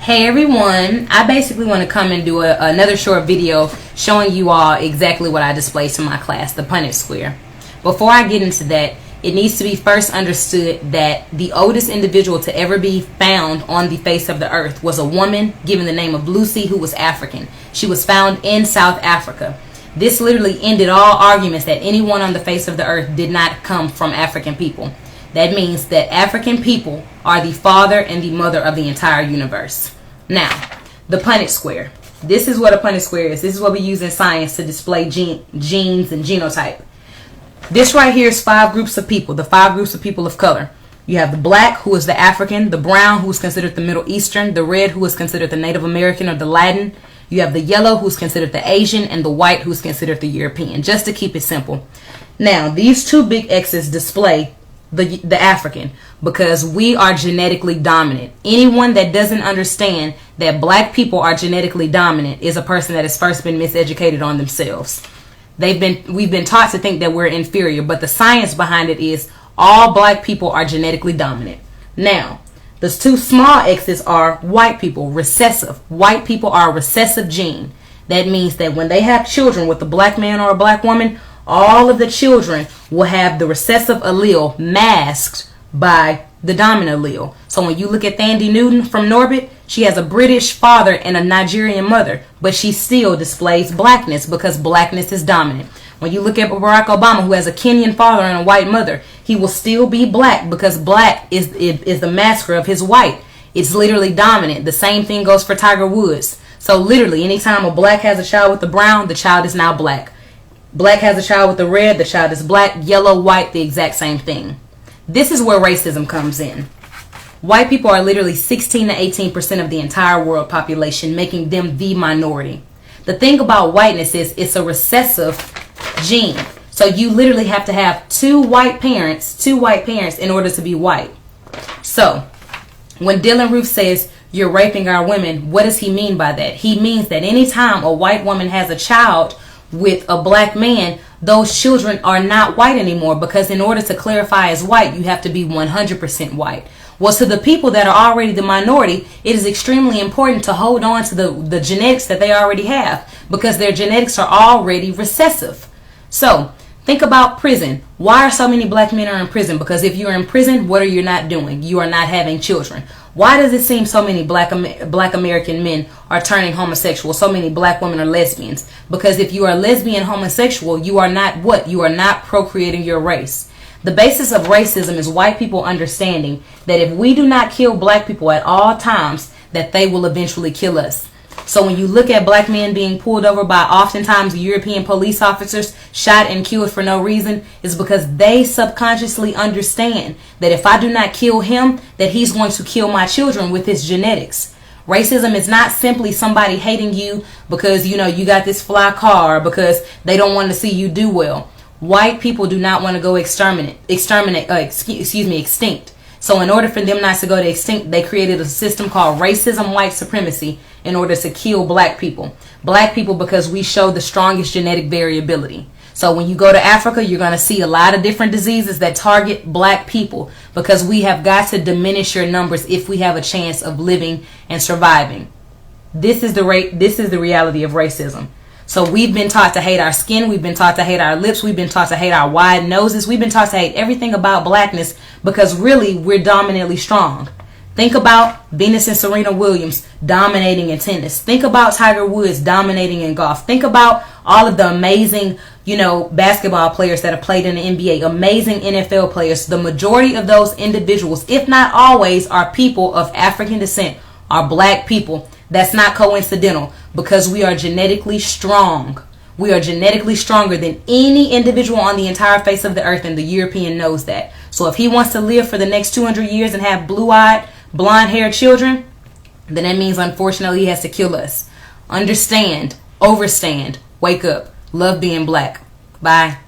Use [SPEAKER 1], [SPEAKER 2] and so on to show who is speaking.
[SPEAKER 1] Hey everyone, I basically want to come and do another short video showing you all exactly what I displayed to my class, the Punnett square. Before I get into that, it needs to be first understood that the oldest individual to ever be found on the face of the earth was a woman given the name of Lucy, who was African. She was found in South Africa. This literally ended all arguments that anyone on the face of the earth did not come from African people. That means that African people are the father and the mother of the entire universe. Now, the Punnett square. This is what a Punnett square is. This is what we use in science to display genes and genotype. This right here is 5 groups of people, the 5 groups of people of color. You have the black, who is the African, the brown, who is considered the Middle Eastern, the red, who is considered the Native American or the Latin. You have the yellow, who's considered the Asian, and the white, who's considered the European, just to keep it simple. Now, these 2 big X's display the African, because we are genetically dominant. Anyone that doesn't understand that black people are genetically dominant is a person that has first been miseducated on themselves. We've been taught to think that we're inferior, but the science behind it is all black people are genetically dominant. Now, those 2 small X's are white people, recessive. White people are a recessive gene. That means that when they have children with a black man or a black woman, all of the children will have the recessive allele masked by the dominant allele. So when you look at Thandie Newton from Norbit, she has a British father and a Nigerian mother, but she still displays blackness because blackness is dominant. When you look at Barack Obama, who has a Kenyan father and a white mother, he will still be black because black is the masker of his white. It's literally dominant. The same thing goes for Tiger Woods. So literally, anytime a black has a child with the brown, the child is now black. Black has a child with the red, the child is black. Yellow, white, the exact same thing. This is where racism comes in. White people are literally 16 to 18% of the entire world population, making them the minority. The thing about whiteness is it's a recessive gene. So you literally have to have two white parents in order to be white. So when Dylann Roof says you're raping our women, what does he mean by that? He means that anytime a white woman has a child with a black man, those children are not white anymore, because in order to clarify as white, you have to be 100% white. Well, to the people that are already the minority, it is extremely important to hold on to the genetics that they already have, because their genetics are already recessive. So think about prison. Why are so many black men are in prison? Because if you're in prison, what are you not doing? You are not having children. Why does it seem so many black American men are turning homosexual? So many black women are lesbians. Because if you are lesbian homosexual, you are not what? You are not procreating your race. The basis of racism is white people understanding that if we do not kill black people at all times, that they will eventually kill us. So when you look at black men being pulled over by oftentimes European police officers, shot and killed for no reason, is because they subconsciously understand that if I do not kill him, that he's going to kill my children with his genetics. Racism is not simply somebody hating you because, you got this fly car, because they don't want to see you do well. White people do not want to go extinct. So in order for them not to go to extinct, they created a system called racism, white supremacy, in order to kill black people. Black people, because we show the strongest genetic variability. So when you go to Africa, you're going to see a lot of different diseases that target black people, because we have got to diminish your numbers if we have a chance of living and surviving. This is the reality of racism. So we've been taught to hate our skin, we've been taught to hate our lips, we've been taught to hate our wide noses, we've been taught to hate everything about blackness, because really we're dominantly strong. Think about Venus and Serena Williams dominating in tennis. Think about Tiger Woods dominating in golf. Think about all of the amazing, basketball players that have played in the NBA, amazing NFL players. The majority of those individuals, if not always, are people of African descent, are black people. That's not coincidental, because we are genetically strong. We are genetically stronger than any individual on the entire face of the earth, and the European knows that. So if he wants to live for the next 200 years and have blue-eyed, blonde-haired children, then that means, unfortunately, he has to kill us. Understand, overstand, wake up, love being black. Bye.